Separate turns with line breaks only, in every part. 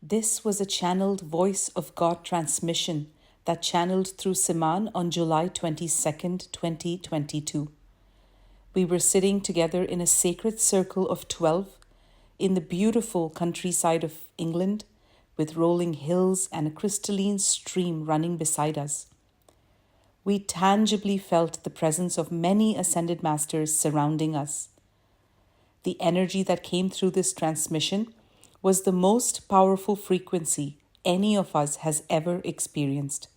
This was a channeled Voice of God transmission that channeled through Siman on July 22nd, 2022. We were sitting together in a sacred circle of 12 in the beautiful countryside of England with rolling hills and a crystalline stream running beside us. We tangibly felt the presence of many ascended masters surrounding us. The energy that came through this transmission was the most powerful frequency any of us has ever experienced.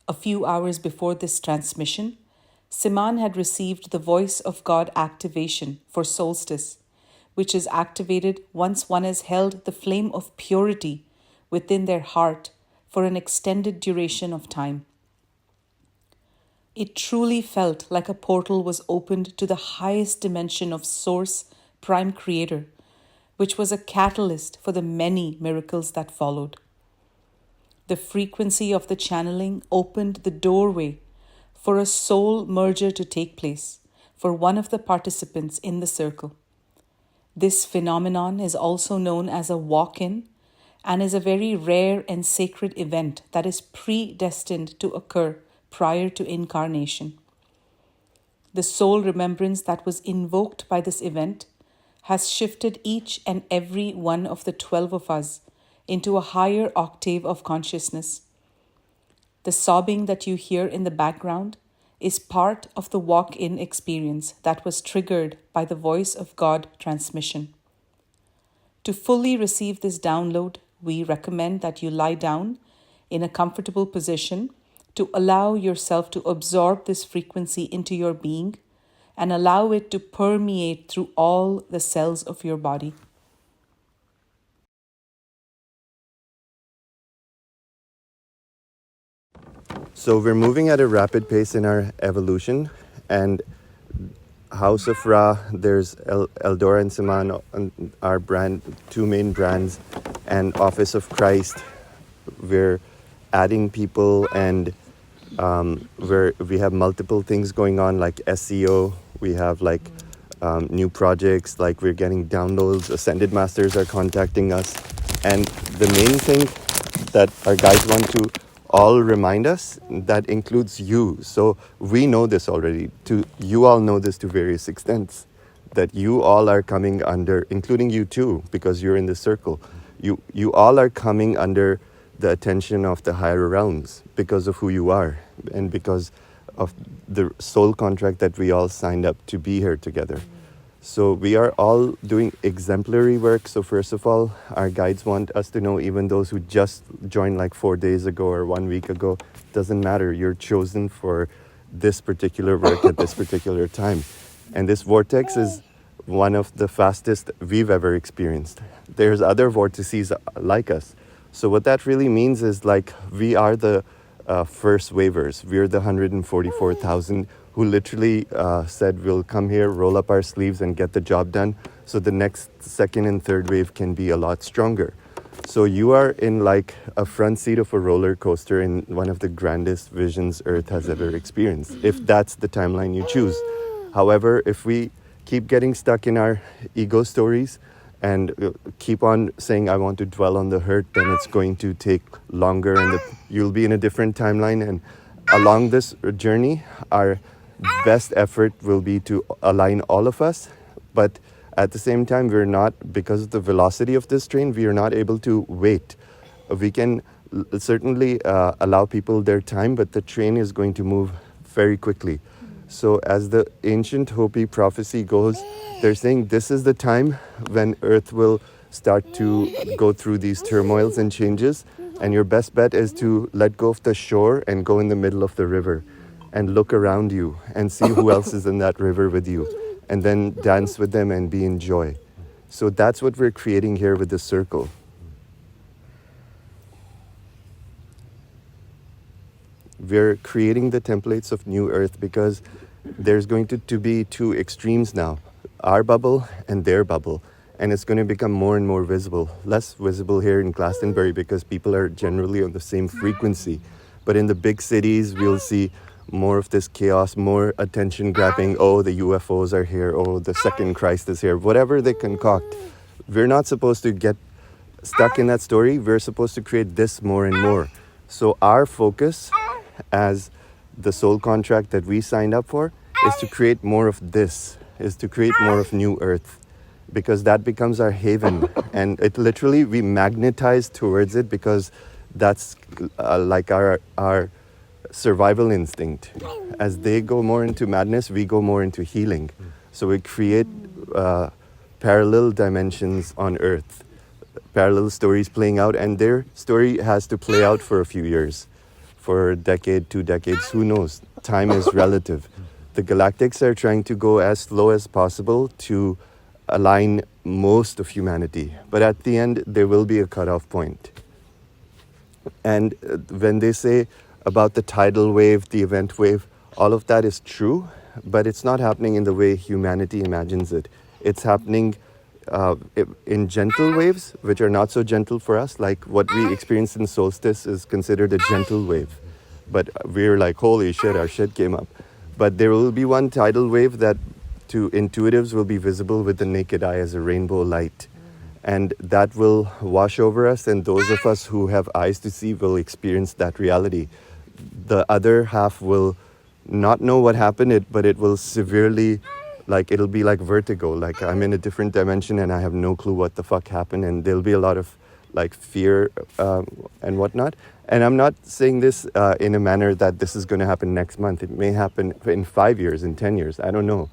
A few hours before this transmission, Siman had received the Voice of God activation for solstice, which is activated once one has held the flame of purity within their heart for an extended duration of time. It truly felt like a portal was opened to the highest dimension of Source, Prime Creator, which was a catalyst for the many miracles that followed. The frequency of the channeling opened the doorway for a soul merger to take place for one of the participants in the circle. This phenomenon is also known as a walk-in and is a very rare and sacred event that is predestined to occur prior to incarnation. The soul remembrance that was invoked by this event has shifted each and every one of the 12 of us into a higher octave of consciousness. The sobbing that you hear in the background is part of the walk-in experience that was triggered by the Voice of God transmission. To fully receive this download, we recommend that you lie down in a comfortable position to allow yourself to absorb this frequency into your being and allow it to permeate through all the cells of your body.
So we're moving at a rapid pace in our evolution, and House of Ra, there's Eldora and Siman, our brand, two main brands, and Office of Christ. We're adding people, and we have multiple things going on, like SEO. We have new projects, like we're getting downloads. Ascended Masters are contacting us, and the main thing that our guides want to all remind us, that includes you. So we know this already. You all know this to various extents, that you all are coming under, including you too, because you're in the circle. You all are coming under the attention of the higher realms because of who you are and because of the soul contract that we all signed up to be here together. So we are all doing exemplary work. So first of all, our guides want us to know, even those who just joined 4 days ago or 1 week ago, doesn't matter. You're chosen for this particular work at this particular time. And this vortex is one of the fastest we've ever experienced. There's other vortices like us. So what that really means is we are the first waivers. We're the 144,000 who literally said we'll come here, roll up our sleeves and get the job done, so the next second and third wave can be a lot stronger. So you are in a front seat of a roller coaster in one of the grandest visions Earth has ever experienced, if that's the timeline you choose. However, if we keep getting stuck in our ego stories and keep on saying, I want to dwell on the hurt, then it's going to take longer and you'll be in a different timeline. And along this journey, our best effort will be to align all of us. But at the same time, we're not, because of the velocity of this train, we are not able to wait. We can certainly allow people their time, but the train is going to move very quickly. So as the ancient Hopi prophecy goes, they're saying this is the time when Earth will start to go through these turmoils and changes. And your best bet is to let go of the shore and go in the middle of the river and look around you and see who else is in that river with you, and then dance with them and be in joy. So that's what we're creating here with the circle. We're creating the templates of New Earth because there's going to be two extremes now, our bubble and their bubble. And it's going to become more and more visible, less visible here in Glastonbury because people are generally on the same frequency. But in the big cities, we'll see more of this chaos, more attention grabbing. Oh, the UFOs are here. Oh, the second Christ is here. Whatever they concoct. We're not supposed to get stuck in that story. We're supposed to create this more and more. So our focus as the soul contract that we signed up for is to create more of this, is to create more of New Earth, because that becomes our haven. And it literally, we magnetize towards it because that's like our survival instinct. As they go more into madness, we go more into healing. So we create parallel dimensions on Earth, parallel stories playing out, and their story has to play out for a few years, for a decade, 2 decades, who knows? Time is relative. The galactics are trying to go as slow as possible to align most of humanity. But at the end, there will be a cutoff point. And when they say about the tidal wave, the event wave, all of that is true, but it's not happening in the way humanity imagines it. It's happening in gentle waves, which are not so gentle for us. Like what we experienced in solstice is considered a gentle wave. But we're like, holy shit, our shit came up. But there will be one tidal wave that to intuitives will be visible with the naked eye as a rainbow light. And that will wash over us, and those of us who have eyes to see will experience that reality. The other half will not know what happened, but it will severely, like, it'll be like vertigo. Like I'm in a different dimension and I have no clue what the fuck happened, and there'll be a lot of like fear and whatnot. And I'm not saying this in a manner that this is going to happen next month. It may happen in 5 years, in 10 years. I don't know.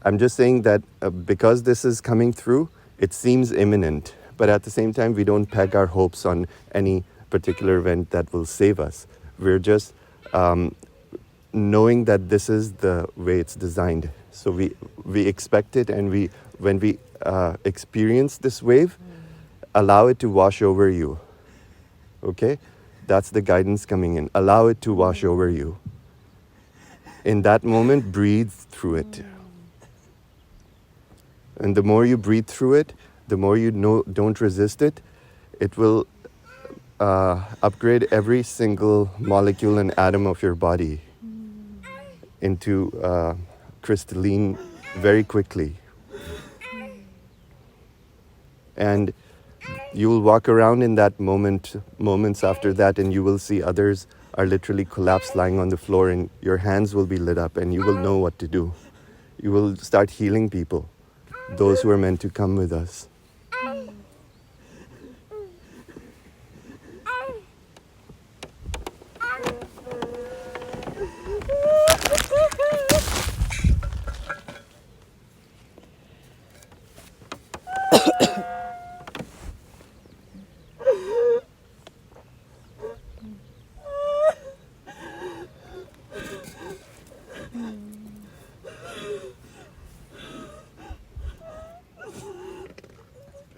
I'm just saying that because this is coming through, it seems imminent. But at the same time, we don't peg our hopes on any particular event that will save us. We're just knowing that this is the way it's designed. So we expect it, and when we experience this wave, allow it to wash over you. Okay? That's the guidance coming in. Allow it to wash over you. In that moment, breathe through it. And the more you breathe through it, the more you don't resist it, it will upgrade every single molecule and atom of your body into crystalline very quickly. And you will walk around in that moments after that, and you will see others are literally collapsed, lying on the floor, and your hands will be lit up, and you will know what to do. You will start healing people, those who are meant to come with us.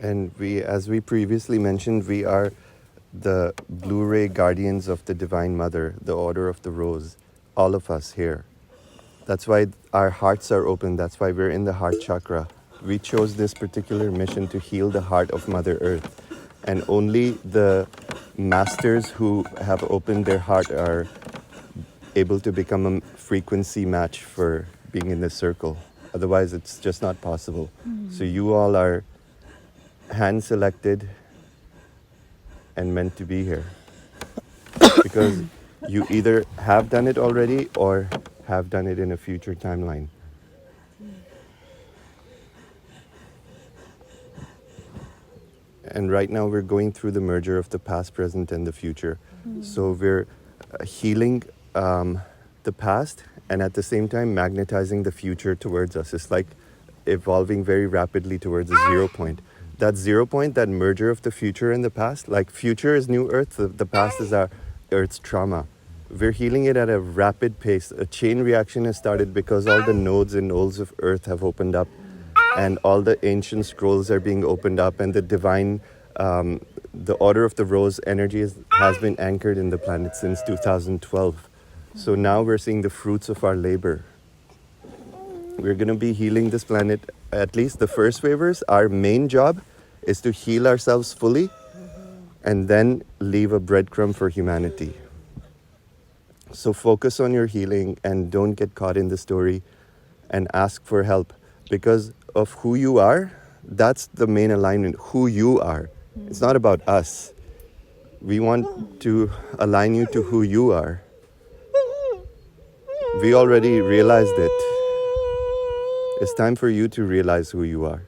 And as we previously mentioned, we are the Blu-ray guardians of the Divine Mother, the Order of the Rose, all of us here. That's why our hearts are open. That's why we're in the heart chakra. We chose this particular mission to heal the heart of Mother Earth. And only the masters who have opened their heart are able to become a frequency match for being in this circle. Otherwise, it's just not possible. So you all are hand-selected and meant to be here. Because you either have done it already or have done it in a future timeline. And right now we're going through the merger of the past, present, and the future. So we're healing the past and at the same time magnetizing the future towards us. It's like evolving very rapidly towards a 0 point. That 0 point, that merger of the future and the past, like future is New Earth, the past is our Earth's trauma. We're healing it at a rapid pace. A chain reaction has started because all the nodes and nodes of Earth have opened up, and all the ancient scrolls are being opened up, and the divine, the Order of the Rose energy has been anchored in the planet since 2012. So now we're seeing the fruits of our labor. We're going to be healing this planet, at least the first waivers. Our main job is to heal ourselves fully and then leave a breadcrumb for humanity. So focus on your healing and don't get caught in the story and ask for help. Because of who you are, that's the main alignment, who you are. It's not about us. We want to align you to who you are. We already realized it. It's time for you to realize who you are.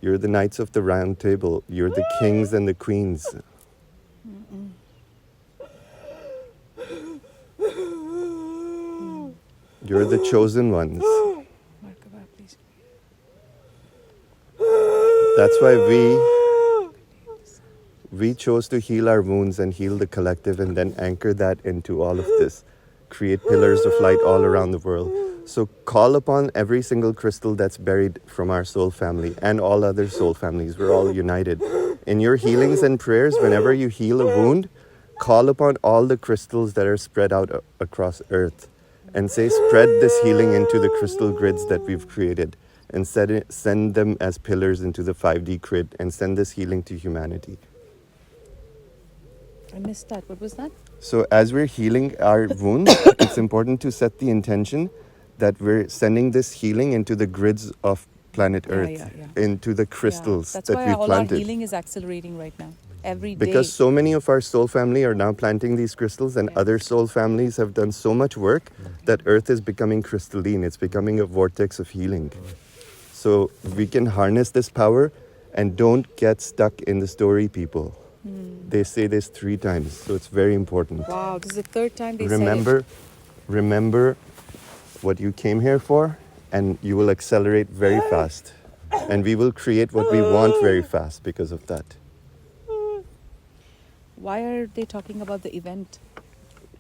You're the knights of the round table. You're the kings and the queens. You're the chosen ones. That's why we chose to heal our wounds and heal the collective and then anchor that into all of this. Create pillars of light all around the world. So call upon every single crystal that's buried from our soul family and all other soul families. We're all united. In your healings and prayers, whenever you heal a wound, call upon all the crystals that are spread out across earth and say, spread this healing into the crystal grids that we've created and send them as pillars into the 5D grid and send this healing to humanity.
I missed that. What was that?
So as we're healing our wounds, it's important to set the intention that we're sending this healing into the grids of planet Earth, into the crystals that we've planted.
That's why all our healing is accelerating right now, every day.
Because so many of our soul family are now planting these crystals and other soul families have done so much work that Earth is becoming crystalline. It's becoming a vortex of healing. So we can harness this power and don't get stuck in the story, people. They say this 3 times, so it's very important.
Wow, this is the 3rd time they said it.
Remember what you came here for, and you will accelerate very fast. And we will create what we want very fast because of that.
Why are they talking about the event?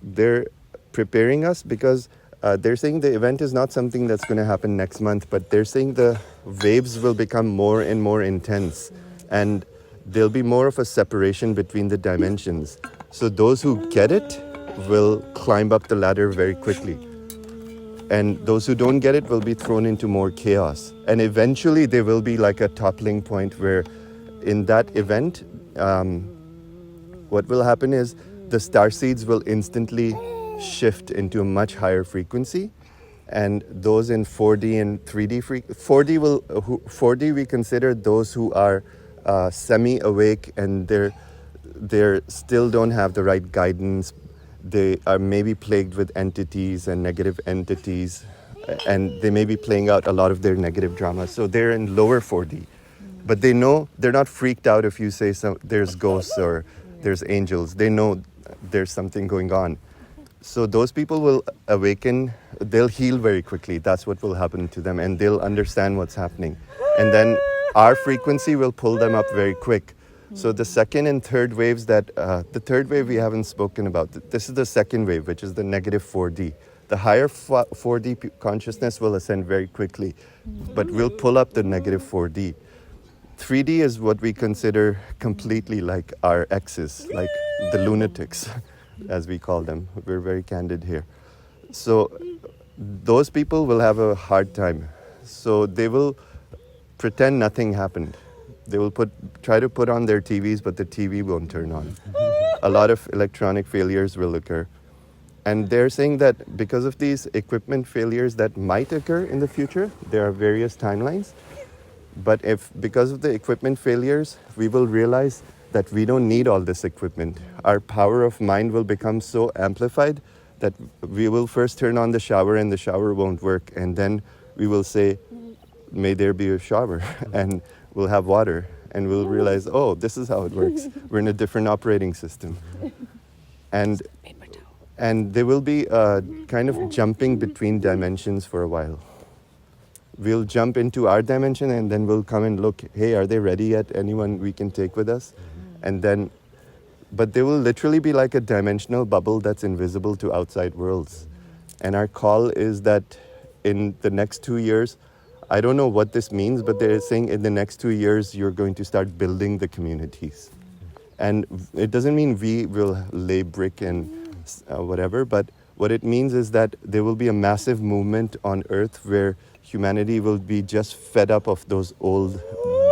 They're preparing us because they're saying the event is not something that's going to happen next month, but they're saying the waves will become more and more intense. And there'll be more of a separation between the dimensions. So those who get it will climb up the ladder very quickly. And those who don't get it will be thrown into more chaos. And eventually there will be like a toppling point where in that event, what will happen is the star seeds will instantly shift into a much higher frequency. And those in 4D and 3D, 4D we consider those who are semi-awake and they're still don't have the right guidance. They are maybe plagued with entities and negative entities, and they may be playing out a lot of their negative drama. So they're in lower 4D, but they know they're not freaked out if you say there's ghosts or there's angels. They know there's something going on. So those people will awaken. They'll heal very quickly. That's what will happen to them, and they'll understand what's happening. And then our frequency will pull them up very quick. So the 2nd and 3rd waves the 3rd wave we haven't spoken about. This is the 2nd wave, which is the negative 4D. The higher 4D consciousness will ascend very quickly, but we'll pull up the negative 4D. 3D is what we consider completely like our exes, like the lunatics, as we call them. We're very candid here. So those people will have a hard time. So they will pretend nothing happened. They will try to put on their TVs, but the TV won't turn on. A lot of electronic failures will occur. And they're saying that because of these equipment failures that might occur in the future, there are various timelines. But because of the equipment failures, we will realize that we don't need all this equipment. Our power of mind will become so amplified that we will first turn on the shower and the shower won't work. And then we will say, may there be a shower, and we'll have water. And we'll realize, oh, this is how it works. We're in a different operating system. And there will be kind of jumping between dimensions for a while. We'll jump into our dimension and then we'll come and look, hey, are they ready yet? Anyone we can take with us? And then, but there will literally be like a dimensional bubble that's invisible to outside worlds. And our call is that in the next 2 years, I don't know what this means, but they're saying in the next 2 years, you're going to start building the communities. And it doesn't mean we will lay brick and whatever, but what it means is that there will be a massive movement on Earth where humanity will be just fed up of those old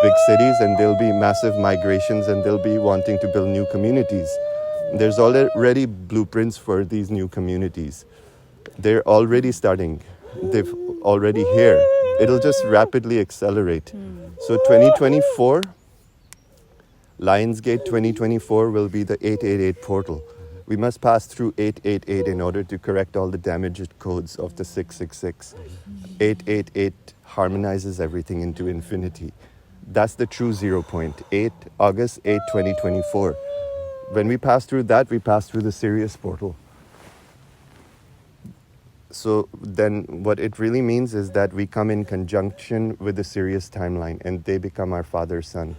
big cities, and there'll be massive migrations and they'll be wanting to build new communities. There's already blueprints for these new communities. They're already starting. They've already here. It'll just rapidly accelerate. So 2024 Lionsgate 2024 will be the 888 portal. We must pass through 888 in order to correct all the damaged codes of the 666. 888 harmonizes everything into infinity. That's the true 0 point. August 8, 2024. When we pass through that, we pass through the Sirius portal. So then what it really means is that we come in conjunction with the Sirius timeline, and they become our father son.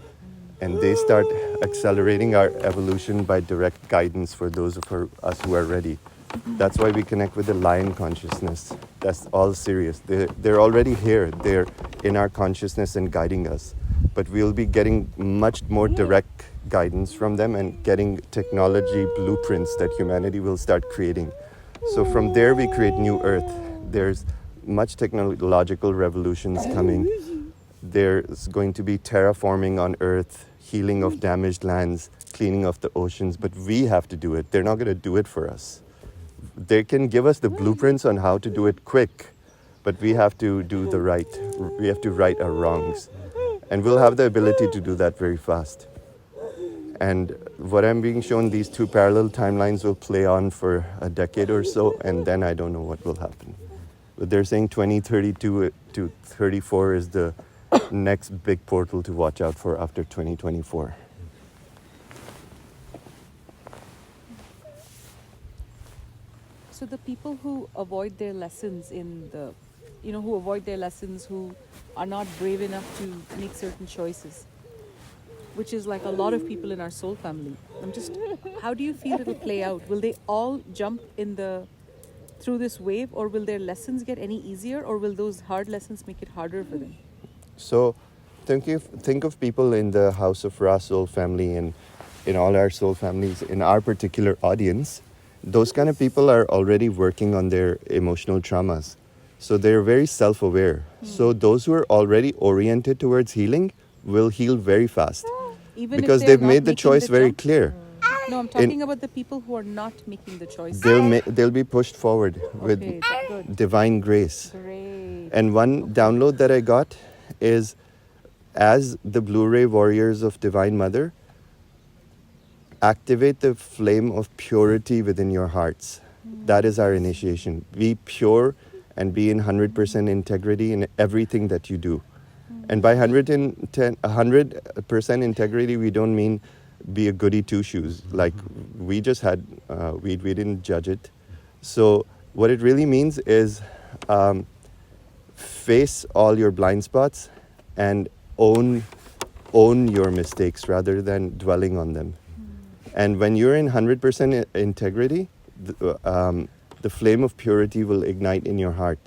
And they start accelerating our evolution by direct guidance for those of us who are ready. That's why we connect with the lion consciousness. That's all Sirius. They're already here. They're in our consciousness and guiding us. But we'll be getting much more direct guidance from them and getting technology blueprints that humanity will start creating. So from there we create new Earth. There's much technological revolutions coming. There's going to be terraforming on Earth, healing of damaged lands, cleaning of the oceans, but we have to do it. They're not going to do it for us. They can give us the blueprints on how to do it quick, but we have to do the right. We have to right our wrongs. And we'll have the ability to do that very fast. And what I'm being shown, these two parallel timelines will play on for a decade or so, and then I don't know what will happen. But they're saying 2032 to 34 is the next big portal to watch out for after 2024.
So the people who avoid their lessons who are not brave enough to make certain choices, which is like a lot of people in our soul family. How do you feel it'll play out? Will they all jump through this wave, or will their lessons get any easier, or will those hard lessons make it harder for them?
So think of people in the House of Ra soul family and in all our soul families, in our particular audience. Those kind of people are already working on their emotional traumas. So they're very self-aware. So those who are already oriented towards healing will heal very fast.
Even
because
if they're
they've made the choice very clear.
No, I'm talking about the people who are not making the choice.
They'll be pushed forward with divine grace.
Great.
And one download that I got is, as the Blu-ray warriors of Divine Mother, activate the flame of purity within your hearts. That is our initiation. Be pure and be in 100% integrity in everything that you do. And by 100% integrity, we don't mean be a goody two-shoes. Like we just had, we didn't judge it. So what it really means is face all your blind spots and own your mistakes rather than dwelling on them. And when you're in 100% integrity, the flame of purity will ignite in your heart.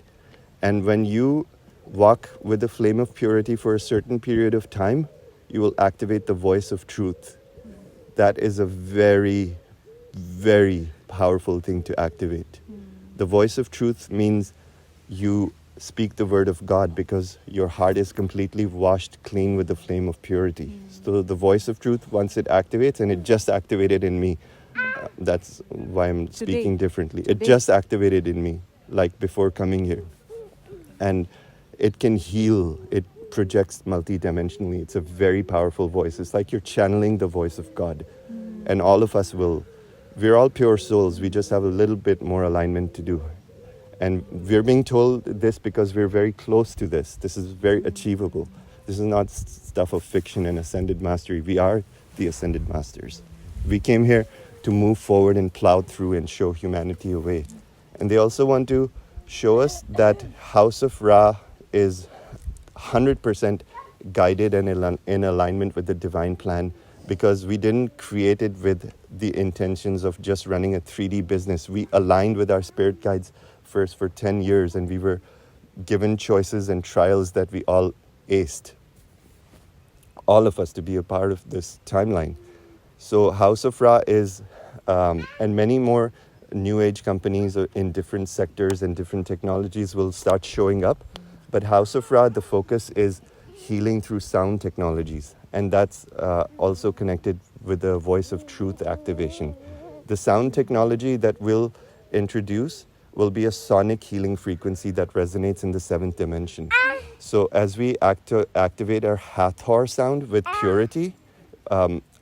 And when you walk with the flame of purity for a certain period of time, you will activate the voice of truth. That is a very, very powerful thing to activate. The voice of truth means you speak the word of God because your heart is completely washed clean with the flame of purity. So the voice of truth, once it activates, and it just activated in me, that's why I'm speaking differently. It just activated in me, like before coming here. And it can heal. It projects multidimensionally. It's a very powerful voice. It's like you're channeling the voice of God. And all of us will. We're all pure souls. We just have a little bit more alignment to do. And we're being told this because we're very close to this. This is very achievable. This is not stuff of fiction and ascended mastery. We are the ascended masters. We came here to move forward and plow through and show humanity a way. And they also want to show us that House of Ra is 100% guided and in alignment with the divine plan, because we didn't create it with the intentions of just running a 3D business. We aligned with our spirit guides first for 10 years, and we were given choices and trials that we all aced. All of us to be a part of this timeline. So House of Ra is, and many more new age companies in different sectors and different technologies will start showing up. But House of Ra, the focus is healing through sound technologies. And that's also connected with the voice of truth activation. The sound technology that we'll introduce will be a sonic healing frequency that resonates in the 7th dimension. So as we activate our Hathor sound with purity,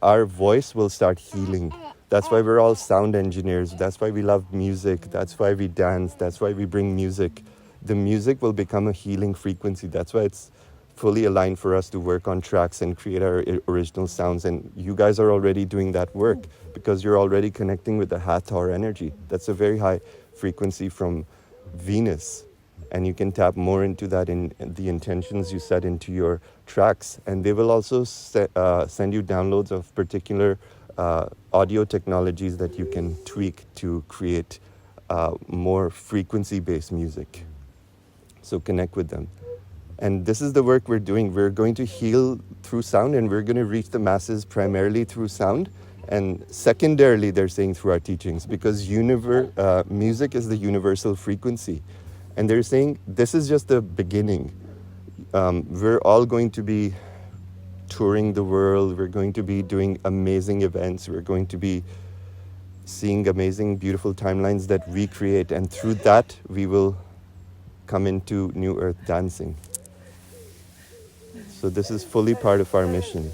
our voice will start healing. That's why we're all sound engineers. That's why we love music. That's why we dance. That's why we bring music. The music will become a healing frequency. That's why it's fully aligned for us to work on tracks and create our original sounds. And you guys are already doing that work because you're already connecting with the Hathor energy. That's a very high frequency from Venus. And you can tap more into that in the intentions you set into your tracks. And they will also send you downloads of particular audio technologies that you can tweak to create more frequency-based music. So connect with them. And this is the work we're doing. We're going to heal through sound, and we're going to reach the masses primarily through sound. And secondarily, they're saying through our teachings, because music is the universal frequency. And they're saying this is just the beginning. We're all going to be touring the world. We're going to be doing amazing events. We're going to be seeing amazing, beautiful timelines that we create. And through that, we will come into New Earth dancing. So this is fully part of our mission.